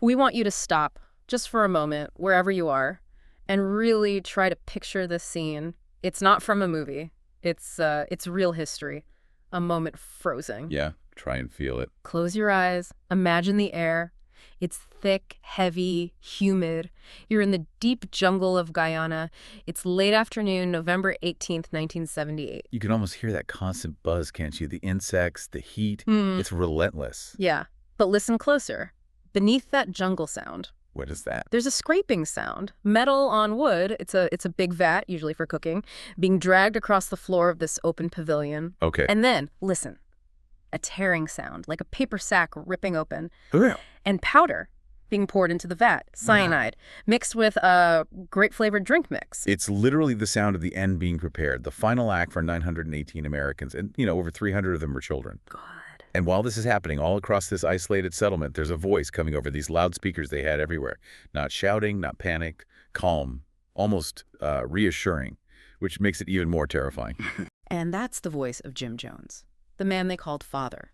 We want you to stop just for a moment, wherever you are, and really try to picture this scene. It's not from a movie. It's real history. A moment frozen. Yeah, try and feel it. Close your eyes. Imagine the air. It's thick, heavy, humid. You're in the deep jungle of Guyana. It's late afternoon, November 18th, 1978. You can almost hear that constant buzz, can't you? The insects, the heat. It's relentless. Yeah, but listen closer. Beneath that jungle sound, What is that? there's a scraping sound. Metal on wood, it's a big vat, usually for cooking, being dragged across the floor of this open pavilion. Okay. And then, listen, a tearing sound, like a paper sack ripping open. Ugh. And powder being poured into the vat, cyanide, mixed with a grape-flavored drink mix. It's literally the sound of the end being prepared, the final act for 918 Americans, and, over 300 of them are children. God. And while this is happening all across this isolated settlement, there's a voice coming over these loudspeakers they had everywhere. Not shouting, not panicked, calm, almost reassuring, which makes it even more terrifying. And that's the voice of Jim Jones, the man they called Father.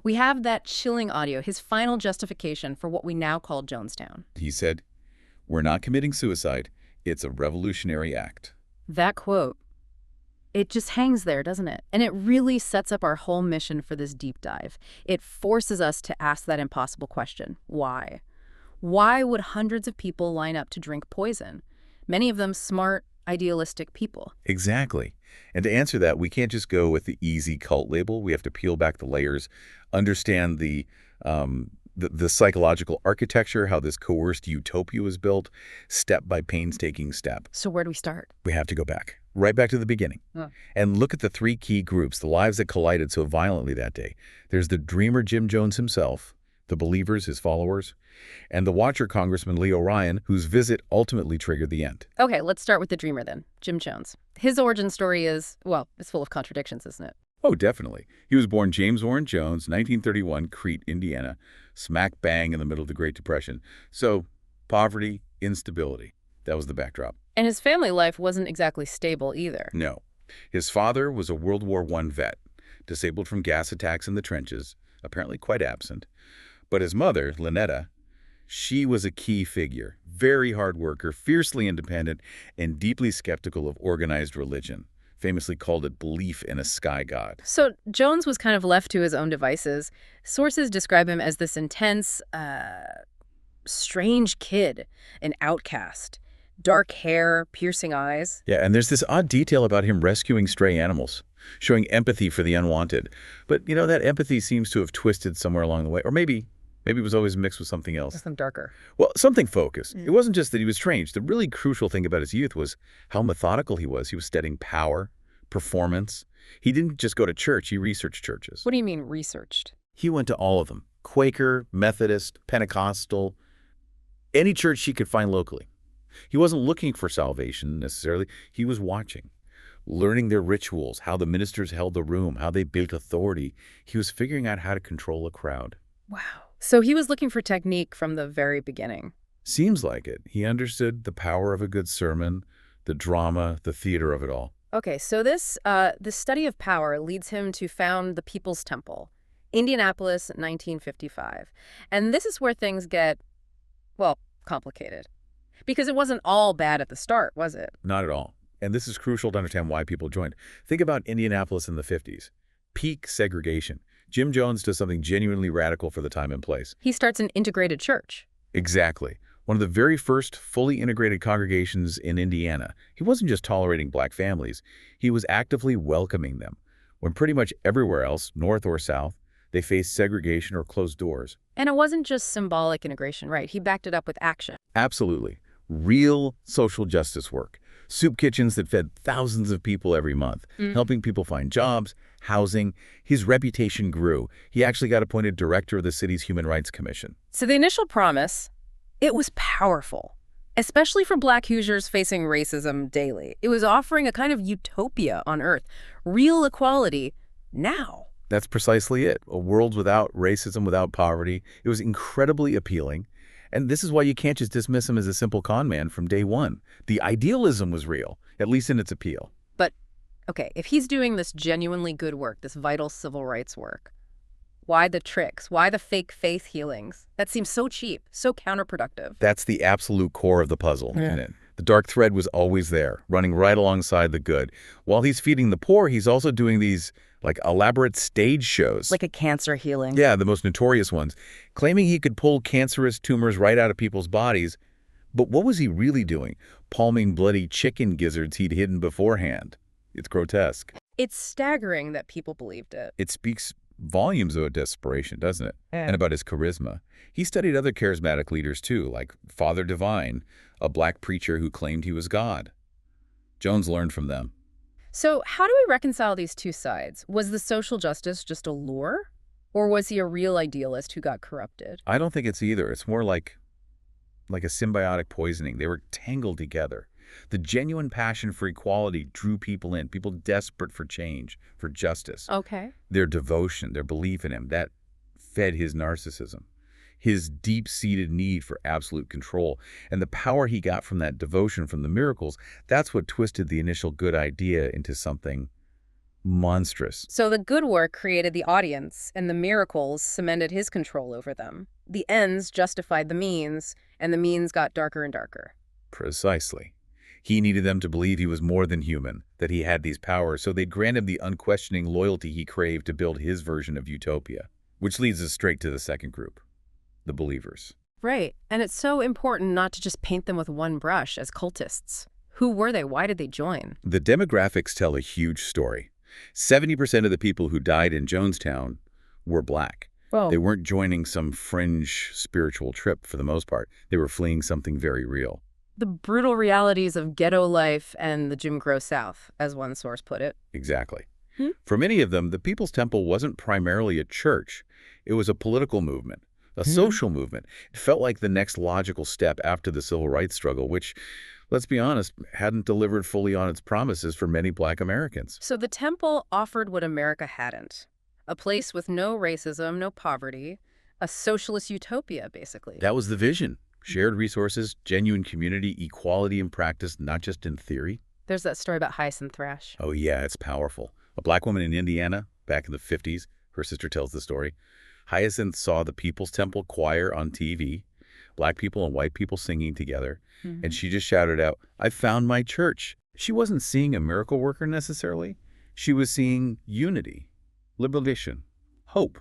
We have that chilling audio, his final justification for what we now call Jonestown. He said, "We're not committing suicide. It's a revolutionary act." That quote, it just hangs there, doesn't it? And it really sets up our whole mission for this deep dive. It forces us to ask that impossible question, why? Why would hundreds of people line up to drink poison? Many of them smart, idealistic people. Exactly. And to answer that, we can't just go with the easy cult label. We have to peel back the layers, understand the psychological architecture, how this coerced utopia was built, step by painstaking step. So where do we start? We have to go back, right back to the beginning, and look at the three key groups, the lives that collided so violently that day. There's the dreamer Jim Jones himself, the believers, his followers, and the watcher Congressman Leo Ryan, whose visit ultimately triggered the end. Okay, let's start with the dreamer then, Jim Jones. His origin story is, well, it's full of contradictions, isn't it? Oh, definitely. He was born James Warren Jones, 1931, Crete, Indiana, smack bang in the middle of the Great Depression. So, poverty, instability. That was the backdrop. And his family life wasn't exactly stable either. No. His father was a World War I vet, disabled from gas attacks in the trenches, apparently quite absent. But his mother, Lynetta, she was a key figure, very hard worker, fiercely independent, and deeply skeptical of organized religion. Famously called it belief in a sky god. So Jones was kind of left to his own devices. Sources describe him as this intense, strange kid, an outcast. Dark hair, piercing eyes. Yeah, and there's this odd detail about him rescuing stray animals, showing empathy for the unwanted. But, that empathy seems to have twisted somewhere along the way. Or maybe it was always mixed with something else. Something darker. Well, something focused. It wasn't just that he was strange. The really crucial thing about his youth was how methodical he was. He was studying power, performance. He didn't just go to church. He researched churches. What do you mean researched? He went to all of them. Quaker, Methodist, Pentecostal, any church he could find locally. He wasn't looking for salvation necessarily. He was watching, learning their rituals, how the ministers held the room, how they built authority. He was figuring out how to control a crowd. Wow. So he was looking for technique from the very beginning. Seems like it. He understood the power of a good sermon, the drama, the theater of it all. Okay, so this study of power leads him to found the People's Temple, Indianapolis, 1955. And this is where things get, well, complicated. Because it wasn't all bad at the start, was it? Not at all. And this is crucial to understand why people joined. Think about Indianapolis in the 50s. Peak segregation. Jim Jones does something genuinely radical for the time and place. He starts an integrated church. Exactly. One of the very first fully integrated congregations in Indiana. He wasn't just tolerating black families. He was actively welcoming them. When pretty much everywhere else, north or south, they faced segregation or closed doors. And it wasn't just symbolic integration, right? He backed it up with action. Absolutely. Real social justice work. Soup kitchens that fed thousands of people every month, helping people find jobs, housing. His reputation grew. He actually got appointed director of the city's Human Rights Commission. So the initial promise, it was powerful, especially for black Hoosiers facing racism daily. It was offering a kind of utopia on Earth, real equality now. That's precisely it. A world without racism, without poverty. It was incredibly appealing. And this is why you can't just dismiss him as a simple con man from day one. The idealism was real, at least in its appeal. But, okay, if he's doing this genuinely good work, this vital civil rights work, Why the tricks? Why the fake faith healings? That seems so cheap, so counterproductive. That's the absolute core of the puzzle, isn't it? The dark thread was always there, running right alongside the good. While he's feeding the poor, he's also doing these, like, elaborate stage shows. Like a cancer healing. Yeah, the most notorious ones, claiming he could pull cancerous tumors right out of people's bodies. But what was he really doing? Palming bloody chicken gizzards he'd hidden beforehand. It's grotesque. It's staggering that people believed it. It speaks volumes of desperation, doesn't it? And about his charisma. He studied other charismatic leaders too, like Father Divine, a black preacher who claimed he was God. Jones learned from them. So how do we reconcile these two sides? Was the social justice just a lure? Or was he a real idealist who got corrupted? I don't think it's either. It's more like a symbiotic poisoning. They were tangled together. The genuine passion for equality drew people in, people desperate for change, for justice. Okay. Their devotion, their belief in him, that fed his narcissism, his deep-seated need for absolute control. And the power he got from that devotion, from the miracles, that's what twisted the initial good idea into something monstrous. So the good work created the audience, and the miracles cemented his control over them. The ends justified the means, and the means got darker and darker. Precisely. He needed them to believe he was more than human, that he had these powers, so they'd grant him the unquestioning loyalty he craved to build his version of utopia. Which leads us straight to the second group, the believers. Right. And it's so important not to just paint them with one brush as cultists. Who were they? Why did they join? The demographics tell a huge story. 70% of the people who died in Jonestown were black. Well, They weren't joining some fringe spiritual trip for the most part. They were fleeing something very real. the brutal realities of ghetto life and the Jim Crow South, as one source put it. Exactly. For many of them, the People's Temple wasn't primarily a church. It was a political movement, a social movement. It felt like the next logical step after the civil rights struggle, which, let's be honest, hadn't delivered fully on its promises for many black Americans. So the temple offered what America hadn't. A place with no racism, no poverty, a socialist utopia, basically. That was the vision. Shared resources, genuine community, equality in practice, not just in theory. There's that story about Hyacinth Thrash. Oh yeah, it's powerful. A black woman in Indiana, back in the 50s, her sister tells the story. Hyacinth saw the People's Temple choir on TV, black people and white people singing together, and she just shouted out, "I found my church." She wasn't seeing a miracle worker necessarily. She was seeing unity, liberation, hope,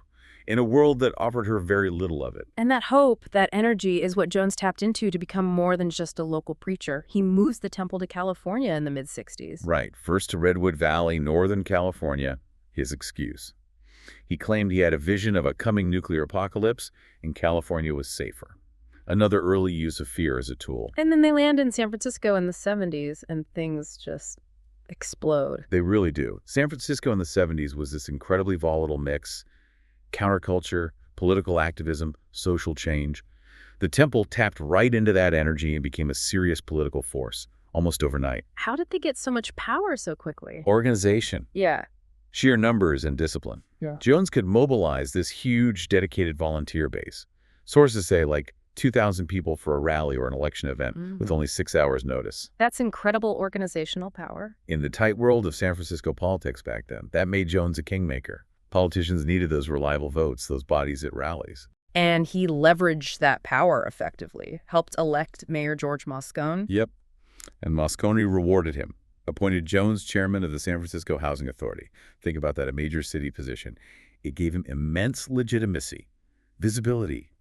in a world that offered her very little of it. And that hope, that energy, is what Jones tapped into to become more than just a local preacher. He moves the temple to California in the mid-60s. Right, first to Redwood Valley, Northern California, his excuse. He claimed he had a vision of a coming nuclear apocalypse, and California was safer. Another early use of fear as a tool. And then they land in San Francisco in the 70s, and things just explode. They really do. San Francisco in the 70s was this incredibly volatile mix: counterculture, political activism, social change. The temple tapped right into that energy and became a serious political force, almost overnight. How did they get so much power so quickly? Organization, Yeah. sheer numbers, and discipline. Yeah. Jones could mobilize this huge, dedicated volunteer base. Sources say like 2,000 people for a rally or an election event with only 6 hours' notice. That's incredible organizational power. In the tight world of San Francisco politics back then, that made Jones a kingmaker. Politicians needed those reliable votes, those bodies at rallies. And he leveraged that power effectively, helped elect Mayor George Moscone. Yep. And Moscone rewarded him, appointed Jones chairman of the San Francisco Housing Authority. Think about that, a major city position. It gave him immense legitimacy, visibility,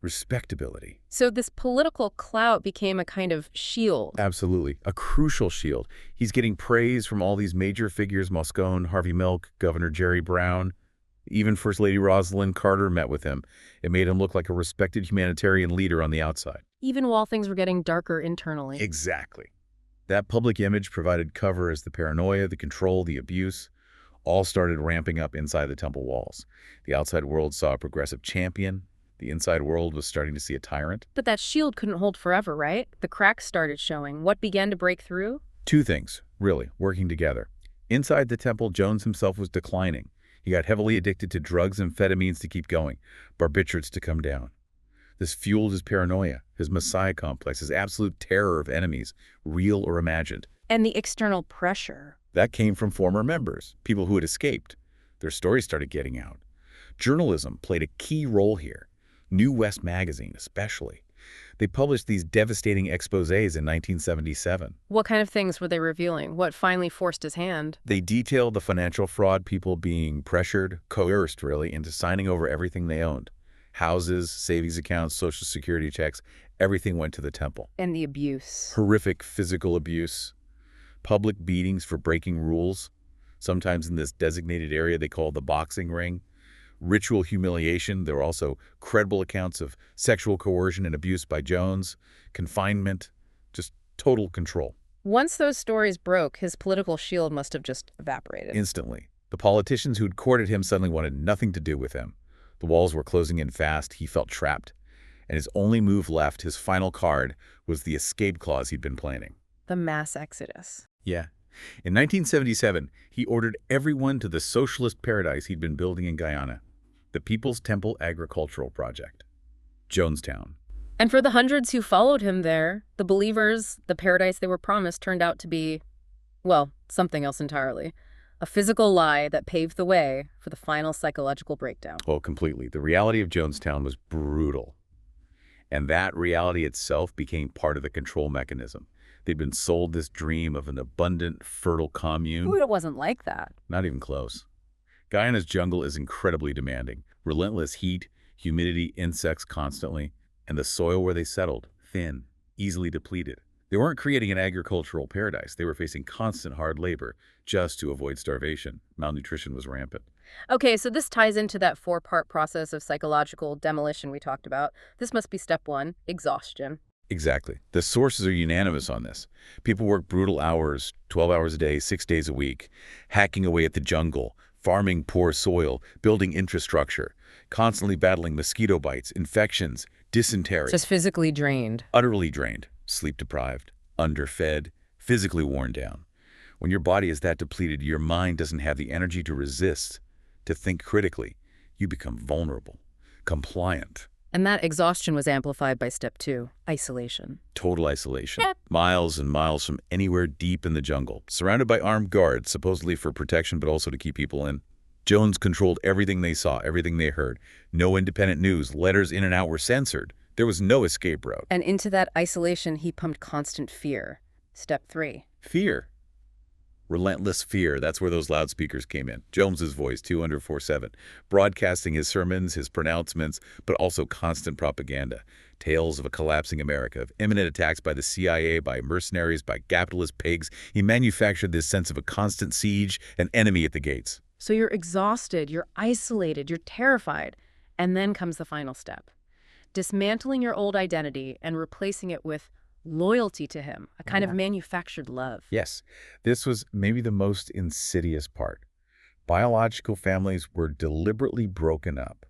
respectability. So this political clout became a kind of shield. Absolutely. A crucial shield. He's getting praise from all these major figures: Moscone, Harvey Milk, Governor Jerry Brown. Even First Lady Rosalind Carter met with him. It made him look like a respected humanitarian leader on the outside. Even while things were getting darker internally. Exactly. That public image provided cover as the paranoia, the control, the abuse all started ramping up inside the temple walls. The outside world saw a progressive champion. The inside world was starting to see a tyrant. But that shield couldn't hold forever, right? The cracks started showing. What began to break through? Two things, really, working together. Inside the temple, Jones himself was declining. He got heavily addicted to drugs and amphetamines to keep going, barbiturates to come down. This fueled his paranoia, his messiah complex, his absolute terror of enemies, real or imagined. And the external pressure. That came from former members, people who had escaped. Their stories started getting out. Journalism played a key role here. New West magazine, especially. They published these devastating exposés in 1977. What kind of things were they revealing? What finally forced his hand? They detailed the financial fraud, people being pressured, coerced really, into signing over everything they owned. Houses, savings accounts, Social Security checks, everything went to the temple. And the abuse. Horrific physical abuse, public beatings for breaking rules, sometimes in this designated area they call the boxing ring, ritual humiliation. There were also credible accounts of sexual coercion and abuse by Jones, confinement, just total control. Once those stories broke, his political shield must have just evaporated. Instantly. The politicians who'd courted him suddenly wanted nothing to do with him. The walls were closing in fast. He felt trapped. And his only move left, his final card, was the escape clause he'd been planning. The mass exodus. Yeah. In 1977, he ordered everyone to the socialist paradise he'd been building in Guyana, the People's Temple Agricultural Project, Jonestown. And for the hundreds who followed him there, the believers, the paradise they were promised turned out to be, well, something else entirely. A physical lie that paved the way for the final psychological breakdown. Oh, completely. The reality of Jonestown was brutal. And that reality itself became part of the control mechanism. They'd been sold this dream of an abundant, fertile commune. Ooh, it wasn't like that. Not even close. Guyana's jungle is incredibly demanding. Relentless heat, humidity, insects constantly, and the soil where they settled, thin, easily depleted. They weren't creating an agricultural paradise. They were facing constant hard labor just to avoid starvation. Malnutrition was rampant. Okay, so this ties into that four-part process of psychological demolition we talked about. This must be step one, exhaustion. Exactly. The sources are unanimous on this. People work brutal hours, 12 hours a day, 6 days a week, hacking away at the jungle, farming poor soil, building infrastructure, constantly battling mosquito bites, infections, dysentery. Just physically drained. Utterly drained, sleep-deprived, underfed, physically worn down. When your body is that depleted, your mind doesn't have the energy to resist, to think critically. You become vulnerable, compliant. And that exhaustion was amplified by step two, isolation. Total isolation. Miles and miles from anywhere deep in the jungle, surrounded by armed guards, supposedly for protection, but also to keep people in. Jones controlled everything they saw, everything they heard. No independent news, letters in and out were censored. There was no escape route. And into that isolation, he pumped constant fear. Step three. Fear. Relentless fear. That's where those loudspeakers came in. Jones's voice, 204/7, broadcasting his sermons, his pronouncements, but also constant propaganda. Tales of a collapsing America, of imminent attacks by the CIA, by mercenaries, by capitalist pigs. He manufactured this sense of a constant siege, an enemy at the gates. So you're exhausted, you're isolated, you're terrified. And then comes the final step. Dismantling your old identity and replacing it with loyalty to him, a kind of manufactured love. Yes, this was maybe the most insidious part. Biological families were deliberately broken up.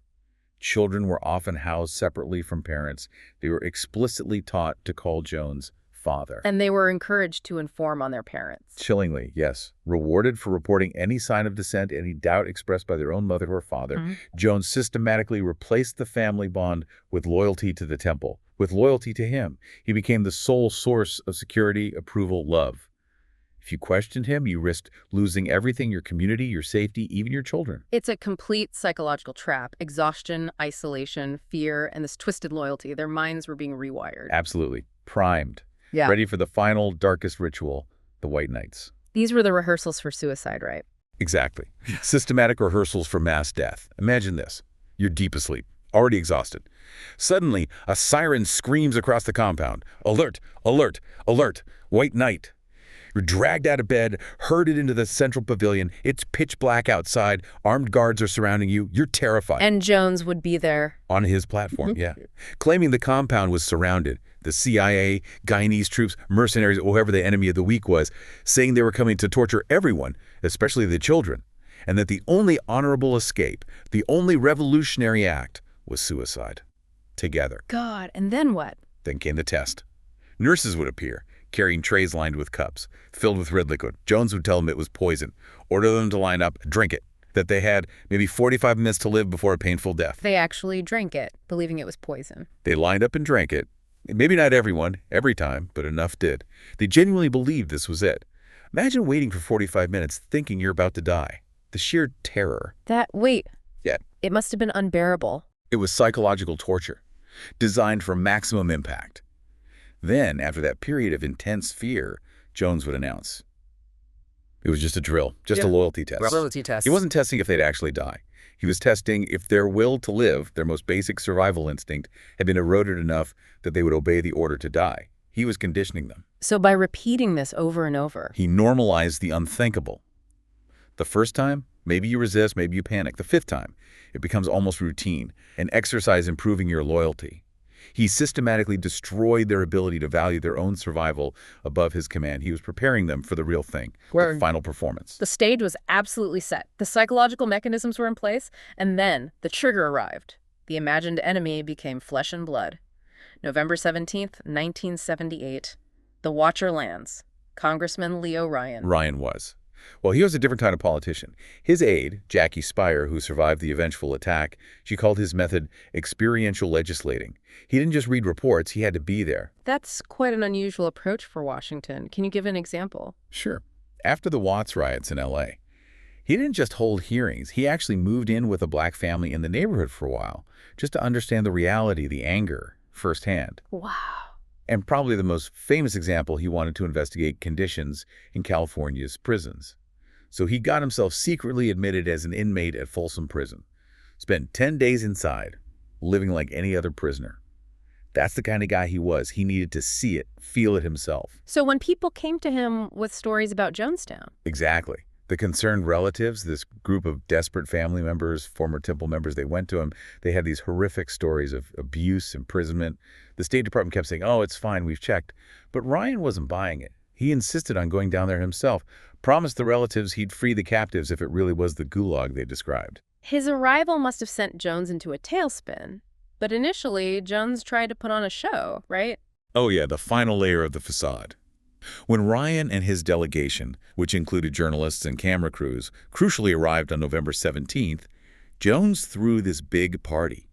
Children were often housed separately from parents. They were explicitly taught to call Jones father. And they were encouraged to inform on their parents. Chillingly, yes. Rewarded for reporting any sign of dissent, any doubt expressed by their own mother or father. Jones systematically replaced the family bond with loyalty to the temple, with loyalty to him. He became the sole source of security, approval, love. If you questioned him, you risked losing everything, your community, your safety, even your children. It's a complete psychological trap. Exhaustion, isolation, fear, and this twisted loyalty. Their minds were being rewired. Absolutely. Primed. Yeah. Ready for the final, darkest ritual, the White Nights. These were the rehearsals for suicide, right? Exactly. Systematic rehearsals for mass death. Imagine this. You're deep asleep, already exhausted. Suddenly, a siren screams across the compound. Alert! Alert! Alert! White Night! You're dragged out of bed, herded into the central pavilion. It's pitch black outside. Armed guards are surrounding you. You're terrified. And Jones would be there. On his platform, yeah. Claiming the compound was surrounded. The CIA, Guyanese troops, mercenaries, whoever the enemy of the week was, saying they were coming to torture everyone, especially the children, and that the only honorable escape, the only revolutionary act, was suicide. Together. God, and then what? Then came the test. Nurses would appear, carrying trays lined with cups, filled with red liquid. Jones would tell them it was poison, order them to line up, drink it, that they had maybe 45 minutes to live before a painful death. They actually drank it, believing it was poison. They lined up and drank it. Maybe not everyone, every time, but enough did. They genuinely believed this was it. Imagine waiting for 45 minutes thinking you're about to die. The sheer terror. Wait, Yeah. It must have been unbearable. It was psychological torture, designed for maximum impact. Then, after that period of intense fear, Jones would announce, it was just a drill, just a loyalty test. Loyalty test. He wasn't testing if they'd actually die. He was testing if their will to live, their most basic survival instinct, had been eroded enough that they would obey the order to die. He was conditioning them. So by repeating this over and over, He normalized the unthinkable. The first time, maybe you resist, maybe you panic. The fifth time, it becomes almost routine, an exercise in proving your loyalty. He systematically destroyed their ability to value their own survival above his command. He was preparing them for the real thing, the final performance. the stage was absolutely set. The psychological mechanisms were in place, and then the trigger arrived. The imagined enemy became flesh and blood. November 17th, 1978. The Watcher lands. Congressman Leo Ryan. Ryan was. Well, he was a different kind of politician. His aide, Jackie Speier, who survived the eventual attack, she called his method experiential legislating. He didn't just read reports, he had to be there. That's quite an unusual approach for Washington. Can you give an example? Sure. After the Watts riots in L.A., he didn't just hold hearings. He actually moved in with a black family in the neighborhood for a while, just to understand the reality, the anger, firsthand. Wow. And probably the most famous example, he wanted to investigate conditions in California's prisons. So he got himself secretly admitted as an inmate at Folsom Prison. Spent 10 days inside, living like any other prisoner. That's the kind of guy he was. He needed to see it, feel it himself. So when people came to him with stories about Jonestown, Exactly. The concerned relatives, this group of desperate family members, former Temple members, they went to him. They had these horrific stories of abuse, imprisonment. The State Department kept saying, oh, it's fine, we've checked. But Ryan wasn't buying it. He insisted on going down there himself, promised the relatives he'd free the captives if it really was the gulag they described. his arrival must have sent Jones into a tailspin. But initially, Jones tried to put on a show, right? Oh yeah, the final layer of the facade. When Ryan and his delegation, which included journalists and camera crews, crucially arrived on November 17th, Jones threw this big party.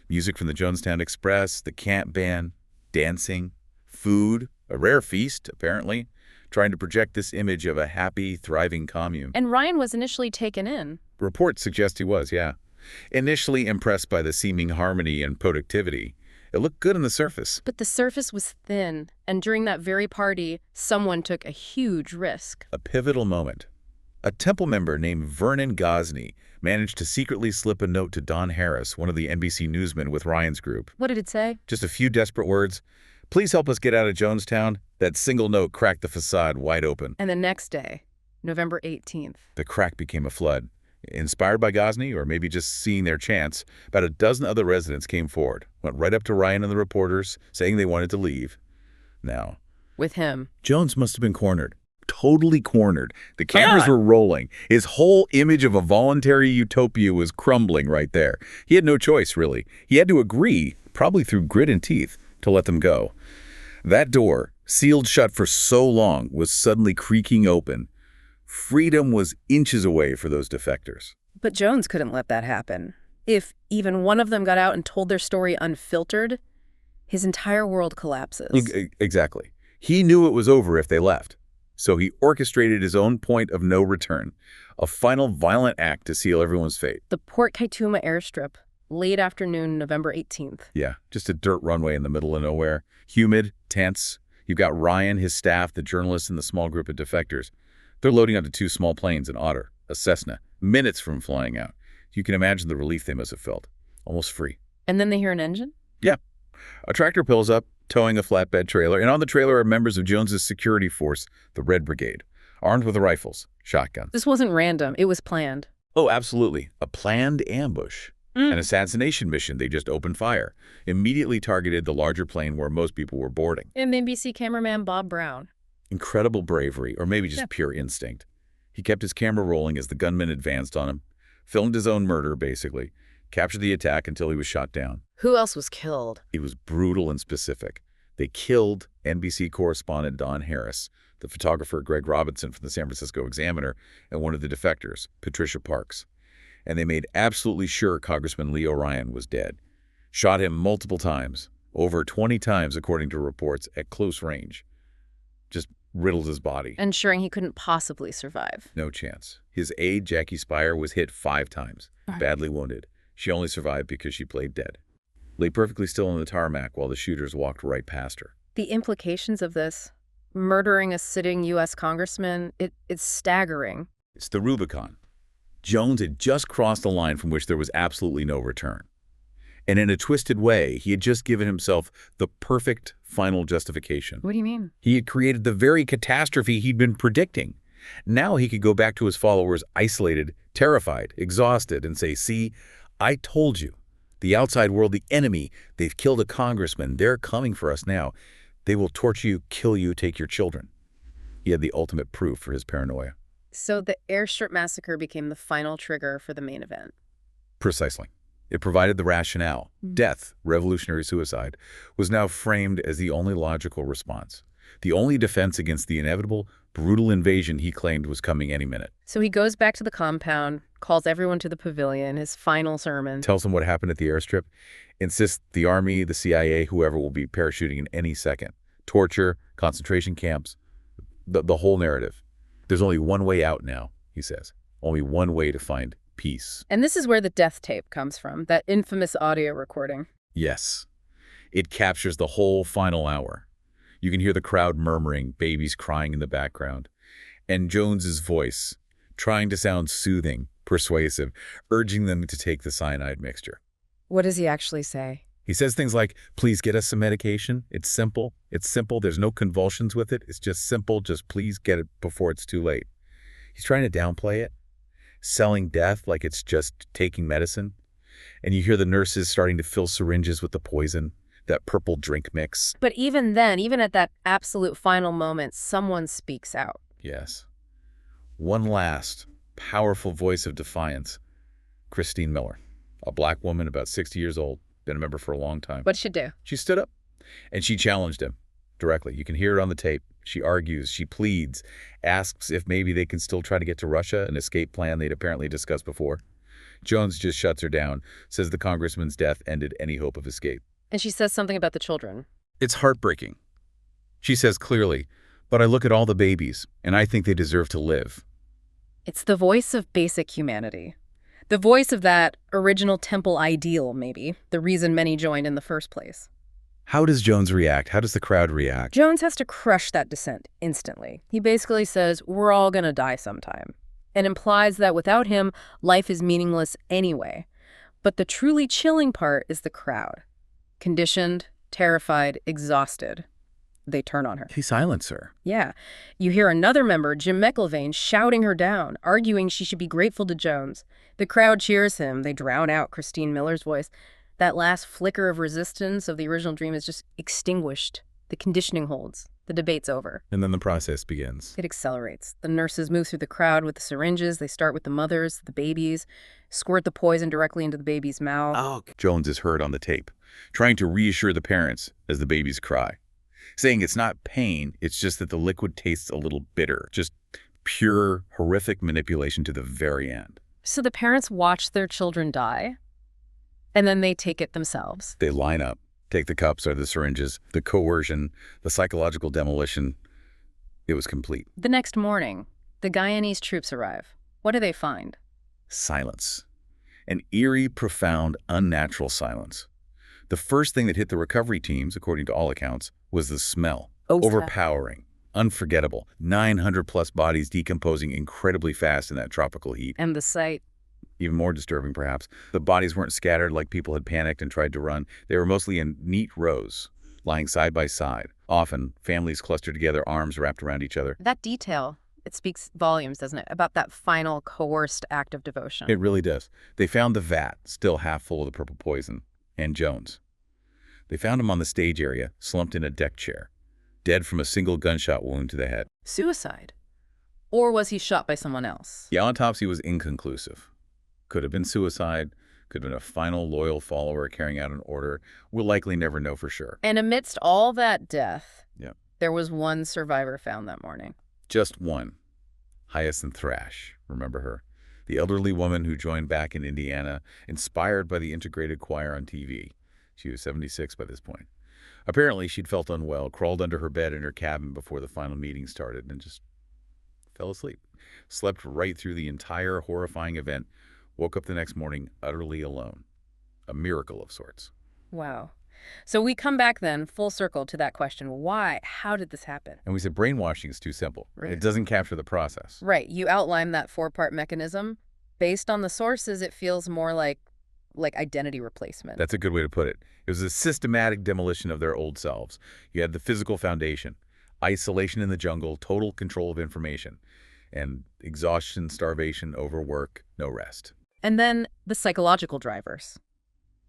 Music from the Jonestown Express, the camp band, dancing, food, a rare feast, apparently, trying to project this image of a happy, thriving commune. And Ryan was initially taken in. Reports suggest he was, yeah. Initially impressed by the seeming harmony and productivity, it looked good on the surface. But the surface was thin, and during that very party, someone took a huge risk. A pivotal moment. A Temple member named Vernon Gosney managed to secretly slip a note to Don Harris, one of the NBC newsmen with Ryan's group. What did it say? Just a few desperate words. Please help us get out of Jonestown. That single note cracked the facade wide open. And the next day, November 18th. The crack became a flood. Inspired by Gosney, or maybe just seeing their chance, about a dozen other residents came forward, went right up to Ryan and the reporters, saying they wanted to leave. Now, With him. Jones must have been cornered. Totally cornered. The cameras were rolling. His whole image of a voluntary utopia was crumbling right there. He had no choice, really. He had to agree, probably through grit and teeth, to let them go. That door, sealed shut for so long, was suddenly creaking open. Freedom was inches away for those defectors. But Jones couldn't let that happen. If even one of them got out and told their story unfiltered, his entire world collapses. Exactly. He knew it was over if they left. So he orchestrated his own point of no return, a final violent act to seal everyone's fate. The Port Kaituma airstrip, late afternoon, November 18th. Yeah, just a dirt runway in the middle of nowhere. Humid, tense. You've got Ryan, his staff, the journalists, and the small group of defectors. They're loading onto two small planes, an Otter, a Cessna, minutes from flying out. You can imagine the relief they must have felt. Almost free. And then they hear an engine? Yeah. A tractor pulls up, towing a flatbed trailer, and on the trailer are members of Jones's security force, the Red Brigade, armed with rifles, shotguns. This wasn't random. It was planned. Oh, absolutely. A planned ambush. An assassination mission. They just opened fire. Immediately targeted the larger plane where most people were boarding. And NBC cameraman Bob Brown. Incredible bravery, or maybe just pure instinct. He kept his camera rolling as the gunmen advanced on him, filmed his own murder, basically, captured the attack until he was shot down. Who else was killed? It was brutal and specific. They killed NBC correspondent Don Harris, the photographer Greg Robinson from the San Francisco Examiner, and one of the defectors, Patricia Parks. And they made absolutely sure Congressman Leo Ryan was dead. Shot him multiple times, over 20 times according to reports, at close range. Just riddled his body. Ensuring he couldn't possibly survive. No chance. His aide, Jackie Speier, was hit 5 times. badly wounded. She only survived because she played dead. Lay perfectly still on the tarmac while the shooters walked right past her. The implications of this, murdering a sitting U.S. congressman, it's staggering. It's the Rubicon. Jones had just crossed a line from which there was absolutely no return. And in a twisted way, he had just given himself the perfect final justification. What do you mean? He had created the very catastrophe he'd been predicting. Now he could go back to his followers isolated, terrified, exhausted, and say, "See, I told you. The outside world, the enemy, they've killed a congressman. They're coming for us now. They will torture you, kill you, take your children." He had the ultimate proof for his paranoia. So the airstrip massacre became the final trigger for the main event. Precisely. It provided the rationale. Death, revolutionary suicide, was now framed as the only logical response. The only defense against the inevitable, brutal invasion he claimed was coming any minute. So he goes back to the compound, calls everyone to the pavilion, his final sermon. Tells them what happened at the airstrip. Insists the Army, the CIA, whoever will be parachuting in any second. Torture, concentration camps, the whole narrative. There's only one way out now, he says. Only one way to find peace. And this is where the death tape comes from, that infamous audio recording. Yes. It captures the whole final hour. You can hear the crowd murmuring, babies crying in the background. And Jones's voice, trying to sound soothing, persuasive, urging them to take the cyanide mixture. What does he actually say? He says things like, "Please get us some medication. It's simple. It's simple. There's no convulsions with it. It's just simple. Just please get it before it's too late." He's trying to downplay it, selling death like it's just taking medicine. And you hear the nurses starting to fill syringes with the poison, that purple drink mix. But even then, even at that absolute final moment, someone speaks out. Yes. One last, powerful voice of defiance. Christine Miller, a black woman about 60 years old, been a member for a long time. What'd she do? She stood up, and she challenged him directly. You can hear it on the tape. She argues, she pleads, asks if maybe they can still try to get to Russia, an escape plan they'd apparently discussed before. Jones just shuts her down, says the congressman's death ended any hope of escape. And she says something about the children. It's heartbreaking. She says clearly, "But I look at all the babies, and I think they deserve to live." It's the voice of basic humanity. The voice of that original temple ideal, maybe, the reason many joined in the first place. How does Jones react? How does the crowd react? Jones has to crush that dissent instantly. He basically says, we're all going to die sometime, and implies that without him, life is meaningless anyway. But the truly chilling part is the crowd. Conditioned, terrified, exhausted. They turn on her. He silenced her. Yeah. You hear another member, Jim McIlvaine, shouting her down, arguing she should be grateful to Jones. The crowd cheers him. They drown out Christine Miller's voice. That last flicker of resistance of the original dream is just extinguished. The conditioning holds. The debate's over. And then the process begins. It accelerates. The nurses move through the crowd with the syringes. They start with the mothers, the babies, squirt the poison directly into the baby's mouth. Oh. Jones is heard on the tape, trying to reassure the parents as the babies cry, saying it's not pain, it's just that the liquid tastes a little bitter. Just pure, horrific manipulation to the very end. So the parents watch their children die, and then they take it themselves. They line up, take the cups or the syringes, the coercion, the psychological demolition. It was complete. The next morning, the Guyanese troops arrive. What do they find? Silence. An eerie, profound, unnatural silence. The first thing that hit the recovery teams, according to all accounts, was the smell. Overpowering, unforgettable. 900-plus bodies decomposing incredibly fast in that tropical heat. And the sight. Even more disturbing, perhaps. The bodies weren't scattered like people had panicked and tried to run. They were mostly in neat rows, lying side by side. Often, families clustered together, arms wrapped around each other. That detail, it speaks volumes, doesn't it, about that final coerced act of devotion. It really does. They found the vat, still half full of the purple poison, and Jones. They found him on the stage area, slumped in a deck chair, dead from a single gunshot wound to the head. Suicide? Or was he shot by someone else? The autopsy was inconclusive. Could have been suicide, could have been a final loyal follower carrying out an order. We'll likely never know for sure. And amidst all that death, Yeah. there was one survivor found that morning. Just one. Hyacinth Thrash, remember her? The elderly woman who joined back in Indiana, inspired by the integrated choir on TV. She was 76 by this point. Apparently, she'd felt unwell, crawled under her bed in her cabin before the final meeting started, and just fell asleep. Slept right through the entire horrifying event woke up the next morning utterly alone. A miracle of sorts. Wow. So we come back then, full circle, to that question. Why? How did this happen? And we said brainwashing is too simple. Right. It doesn't capture the process. Right. You outline that four-part mechanism. Based on the sources, it feels more like identity replacement. That's a good way to put it. It was a systematic demolition of their old selves. You had the physical foundation, isolation in the jungle, total control of information, and exhaustion, starvation, overwork, no rest. And then the psychological drivers.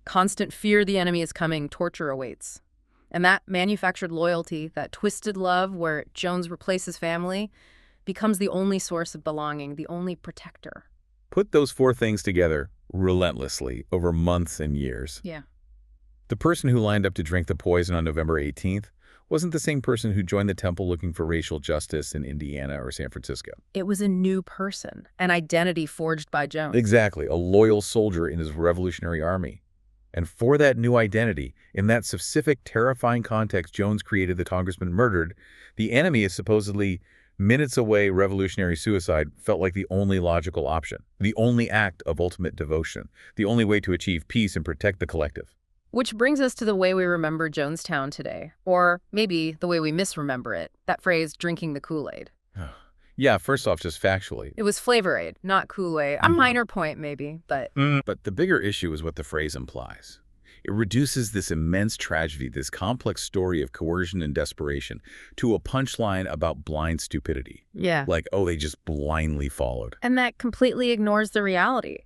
Constant fear the enemy is coming, torture awaits. And that manufactured loyalty, that twisted love where Jones replaces family, becomes the only source of belonging, the only protector. Put those four things together relentlessly over months and years. Yeah. The person who lined up to drink the poison on November 18th wasn't the same person who joined the temple looking for racial justice in Indiana or San Francisco. It was a new person, an identity forged by Jones. Exactly, a loyal soldier in his Revolutionary Army. And for that new identity, in that specific terrifying context Jones created the congressman murdered, the enemy is supposedly minutes away. Revolutionary suicide felt like the only logical option, the only act of ultimate devotion, the only way to achieve peace and protect the collective. Which brings us to the way we remember Jonestown today, or maybe the way we misremember it, that phrase, drinking the Kool-Aid. Yeah, first off, just factually. It was Flavor Aid, not Kool-Aid. A minor point, maybe, but... But the bigger issue is what the phrase implies. It reduces this immense tragedy, this complex story of coercion and desperation, to a punchline about blind stupidity. Yeah. Like, oh, they just blindly followed. And that completely ignores the reality,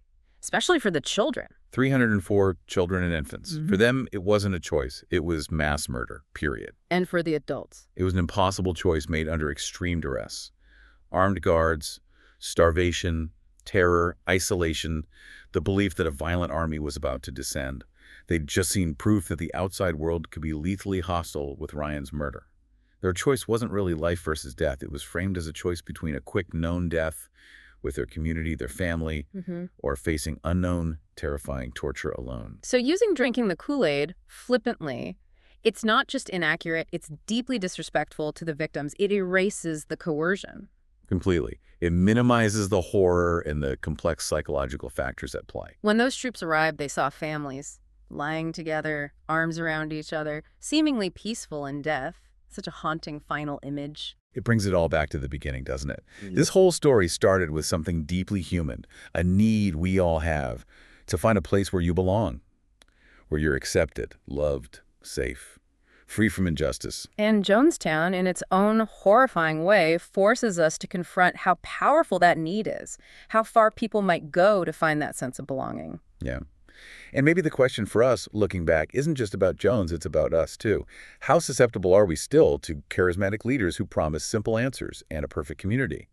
especially for the children. 304 children and infants. For them, it wasn't a choice. It was mass murder, period. And for the adults. It was an impossible choice made under extreme duress. Armed guards, starvation, terror, isolation, the belief that a violent army was about to descend. They'd just seen proof that the outside world could be lethally hostile with Ryan's murder. Their choice wasn't really life versus death. It was framed as a choice between a quick known death with their community, their family, or facing unknown, terrifying torture alone. So using drinking the Kool-Aid flippantly, it's not just inaccurate, it's deeply disrespectful to the victims. It erases the coercion. Completely. It minimizes the horror and the complex psychological factors at play. When those troops arrived, they saw families lying together, arms around each other, seemingly peaceful in death. Such a haunting final image. It brings it all back to the beginning, doesn't it? This whole story started with something deeply human, a need we all have to find a place where you belong, where you're accepted, loved, safe, free from injustice. And Jonestown, in its own horrifying way, forces us to confront how powerful that need is, how far people might go to find that sense of belonging. Yeah. And maybe the question for us, looking back, isn't just about Jones, it's about us, too. How susceptible are we still to charismatic leaders who promise simple answers and a perfect community?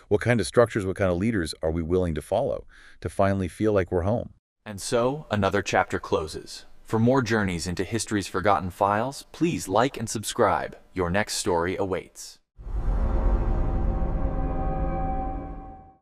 What kind of structures, what kind of leaders are we willing to follow to finally feel like we're home? And so, another chapter closes. For more journeys into history's forgotten files, please like and subscribe. Your next story awaits.